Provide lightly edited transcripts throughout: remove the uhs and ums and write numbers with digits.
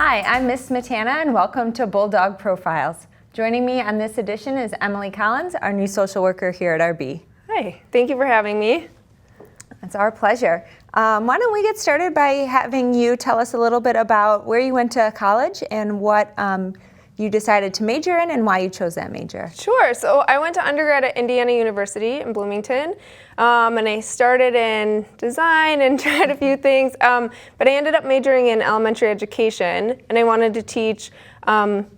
Hi, I'm Ms. Smetana and welcome to Bulldog Profiles. Joining me on this edition is Emily Collins, our new social worker here at RB. Hi, thank you for having me. It's our pleasure. Why don't we get started by having you tell us a little bit about where you went to college and what you decided to major in and why you chose that major. Sure, so I went to undergrad at Indiana University in Bloomington, and I started in design and tried a few things, but I ended up majoring in elementary education, and I wanted to teach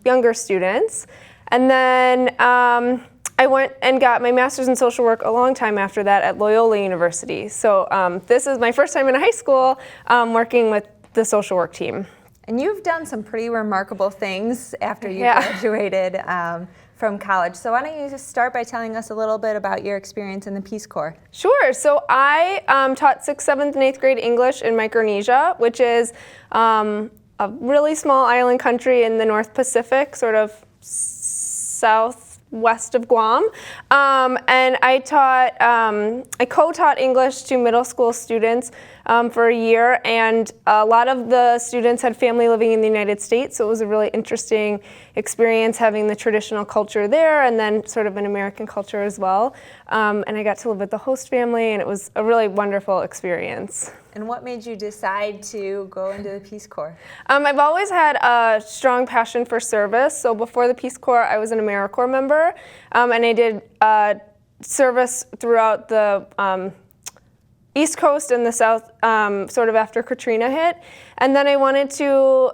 younger students. And then I went and got my master's in social work a long time after that at Loyola University. So this is my first time in high school working with the social work team. And you've done some pretty remarkable things after you graduated from college. So why don't you just start by telling us a little bit about your experience in the Peace Corps? Sure. So I taught 6th, 7th, and 8th grade English in Micronesia, which is a really small island country in the North Pacific, sort of southwest of Guam. And I co-taught English to middle school students for a year, and a lot of the students had family living in the United States, so it was a really interesting experience having the traditional culture there and then sort of an American culture as well. And I got to live with the host family, and it was a really wonderful experience. And what made you decide to go into the Peace Corps? I've always had a strong passion for service. So before the Peace Corps, I was an AmeriCorps member, and I did service throughout the East Coast and the South, sort of after Katrina hit. And then I wanted to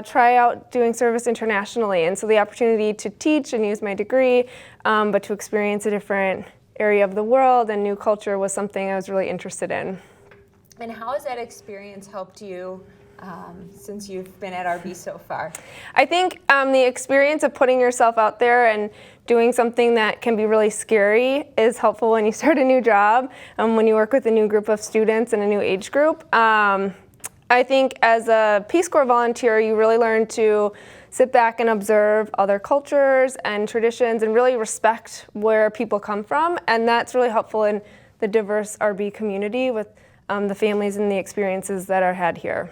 try out doing service internationally. And so the opportunity to teach and use my degree, but to experience a different area of the world and new culture was something I was really interested in. And how has that experience helped you since you've been at RB so far? I think the experience of putting yourself out there and doing something that can be really scary is helpful when you start a new job, when you work with a new group of students and a new age group. I think as a Peace Corps volunteer, you really learn to sit back and observe other cultures and traditions and really respect where people come from. And that's really helpful in the diverse RB community with the families and the experiences that are had here.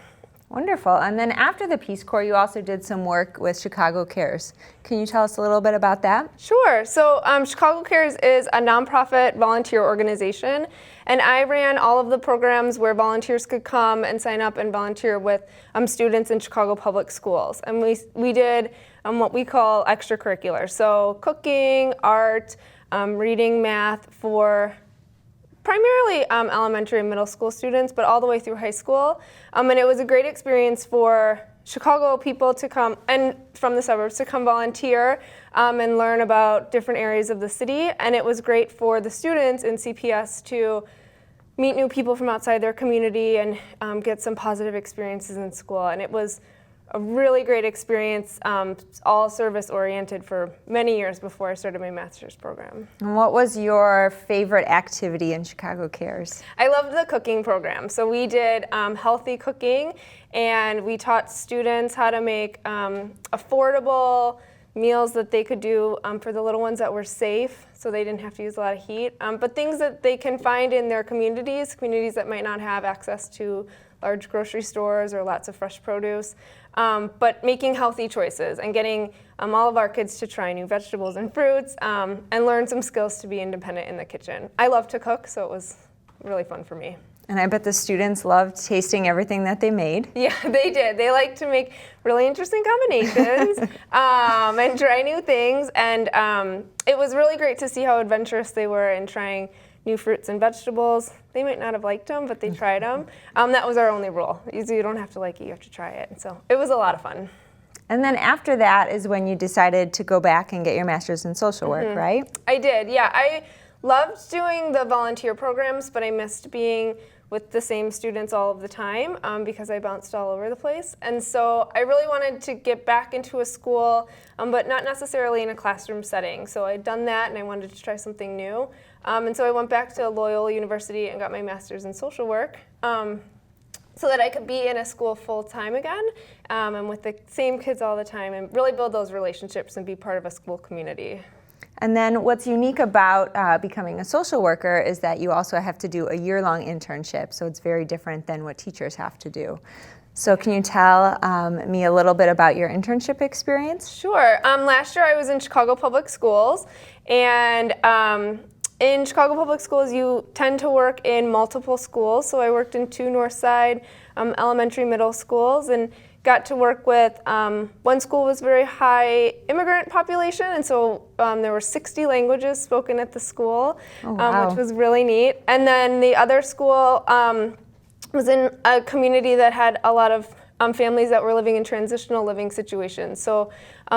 Wonderful. And then after the Peace Corps, you also did some work with Chicago Cares. Can you tell us a little bit about that? Sure. So Chicago Cares is a nonprofit volunteer organization, and I ran all of the programs where volunteers could come and sign up and volunteer with students in Chicago public schools. And we did what we call extracurricular, so cooking, art, reading, math for primarily elementary and middle school students, but all the way through high school. And it was a great experience for Chicago people to come, and from the suburbs, to come volunteer and learn about different areas of the city. And it was great for the students in CPS to meet new people from outside their community and get some positive experiences in school. And it was a really great experience, all service-oriented for many years before I started my master's program. And what was your favorite activity in Chicago Cares? I loved the cooking program. So we did healthy cooking, and we taught students how to make affordable meals that they could do for the little ones that were safe, so they didn't have to use a lot of heat, but things that they can find in their communities that might not have access to large grocery stores or lots of fresh produce, but making healthy choices and getting all of our kids to try new vegetables and fruits and learn some skills to be independent in the kitchen. I love to cook, so it was really fun for me. And I bet the students loved tasting everything that they made. Yeah, they did. They liked to make really interesting combinations and try new things. And it was really great to see how adventurous they were in trying new fruits and vegetables. They might not have liked them, but they tried them. That was our only rule. You don't have to like it, you have to try it. So it was a lot of fun. And then after that is when you decided to go back and get your master's in social work, right? I did, yeah. I loved doing the volunteer programs, but I missed being with the same students all of the time because I bounced all over the place. And so I really wanted to get back into a school, but not necessarily in a classroom setting. So I'd done that and I wanted to try something new. And so I went back to Loyola University and got my master's in social work so that I could be in a school full time again and with the same kids all the time and really build those relationships and be part of a school community. And then what's unique about becoming a social worker is that you also have to do a year-long internship, so it's very different than what teachers have to do. So can you tell me a little bit about your internship experience? Sure. Last year I was in Chicago Public Schools, and in Chicago Public Schools you tend to work in multiple schools. So I worked in 2 Northside elementary middle schools and got to work with, one school was very high immigrant population, and so there were 60 languages spoken at the school, which was really neat. And then the other school was in a community that had a lot of families that were living in transitional living situations. So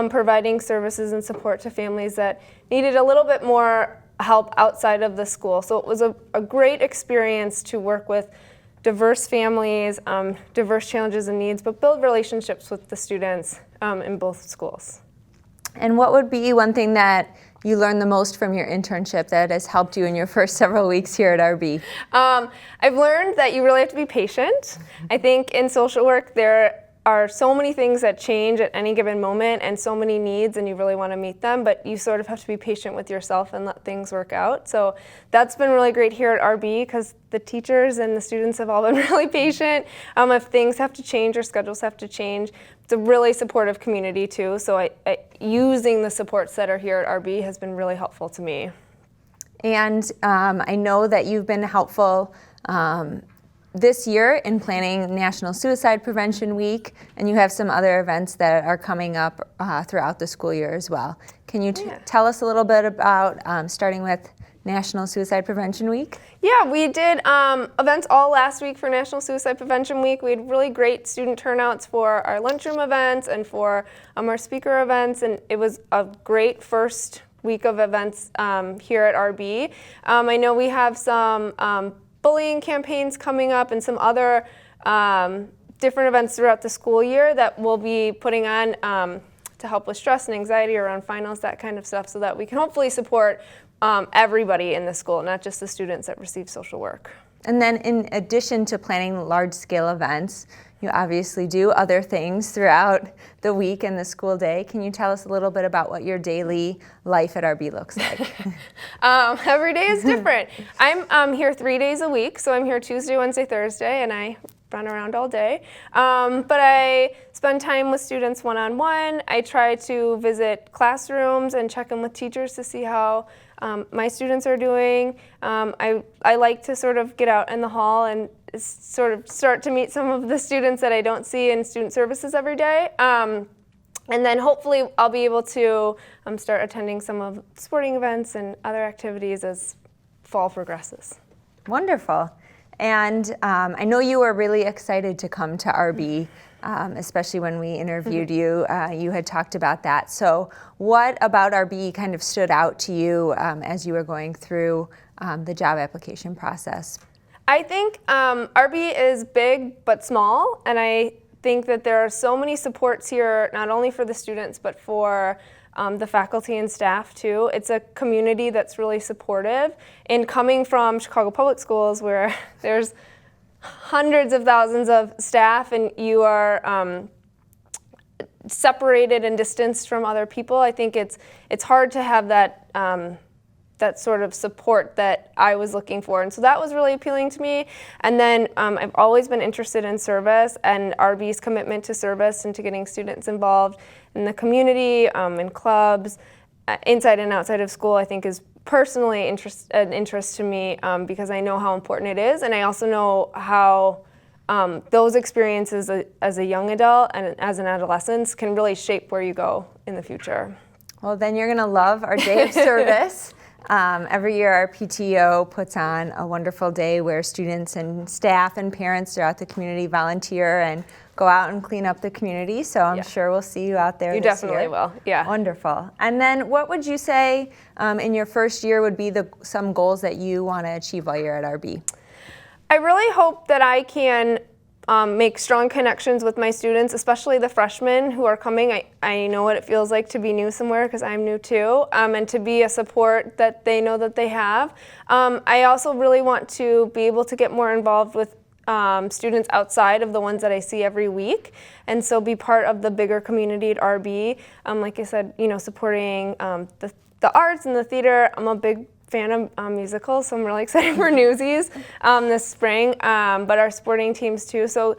providing services and support to families that needed a little bit more help outside of the school. So it was a great experience to work with diverse families, diverse challenges and needs, but build relationships with the students in both schools. And what would be one thing that you learned the most from your internship that has helped you in your first several weeks here at RB? I've learned that you really have to be patient. I think in social work there are so many things that change at any given moment and so many needs, and you really want to meet them, but you sort of have to be patient with yourself and let things work out. So that's been really great here at RB because the teachers and the students have all been really patient. If things have to change or schedules have to change, it's a really supportive community too. So using the supports that are here at RB has been really helpful to me. And I know that you've been helpful this year in planning National Suicide Prevention Week, and you have some other events that are coming up throughout the school year as well. Can you tell us a little bit about starting with National Suicide Prevention Week? Yeah, we did events all last week for National Suicide Prevention Week. We had really great student turnouts for our lunchroom events and for our speaker events, and it was a great first week of events here at RB. I know we have some bullying campaigns coming up and some other different events throughout the school year that we'll be putting on to help with stress and anxiety around finals, that kind of stuff, so that we can hopefully support everybody in the school, not just the students that receive social work. And then in addition to planning large-scale events, you obviously do other things throughout the week and the school day. Can you tell us a little bit about what your daily life at RB looks like? Every day is different. I'm here 3 days a week, so I'm here Tuesday, Wednesday, Thursday, and I run around all day. But I spend time with students one-on-one. I try to visit classrooms and check in with teachers to see how my students are doing. I like to sort of get out in the hall and sort of start to meet some of the students that I don't see in student services every day. And then hopefully I'll be able to start attending some of sporting events and other activities as fall progresses. Wonderful. And I know you were really excited to come to RB, especially when we interviewed you. You had talked about that. So what about RB kind of stood out to you as you were going through the job application process? I think RB is big but small, and I think that there are so many supports here, not only for the students but for the faculty and staff too. It's a community that's really supportive. And coming from Chicago Public Schools, where there's hundreds of thousands of staff and you are separated and distanced from other people, I think it's hard to have that that sort of support that I was looking for. And so that was really appealing to me. And then I've always been interested in service, and RB's commitment to service and to getting students involved in the community, in clubs, inside and outside of school, I think is personally an interest to me because I know how important it is. And I also know how those experiences as a young adult and as an adolescent can really shape where you go in the future. Well, then you're going to love our day of service. Every year our PTO puts on a wonderful day where students and staff and parents throughout the community volunteer and go out and clean up the community. So I'm sure we'll see you out there You this definitely year. will, yeah. Wonderful. And then what would you say in your first year would be some goals that you want to achieve while you're at RB? I really hope that I can make strong connections with my students, especially the freshmen who are coming. I know what it feels like to be new somewhere because I'm new too, and to be a support that they know that they have. I also really want to be able to get more involved with students outside of the ones that I see every week, and so be part of the bigger community at RB. Like I said, supporting the arts and the theater. I'm a big fan of musicals, so I'm really excited for Newsies this spring, but our sporting teams too. So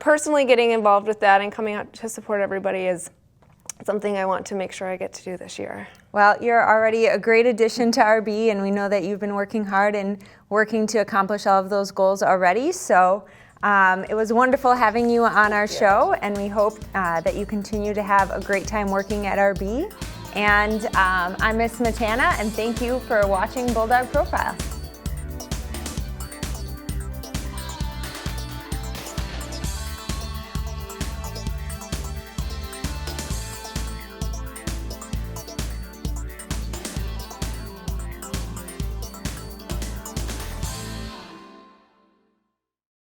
personally getting involved with that and coming out to support everybody is something I want to make sure I get to do this year. Well, you're already a great addition to RB, and we know that you've been working hard and working to accomplish all of those goals already. So it was wonderful having you on our show, and we hope that you continue to have a great time working at RB. And I'm Ms. Smetana, and thank you for watching Bulldog Profiles.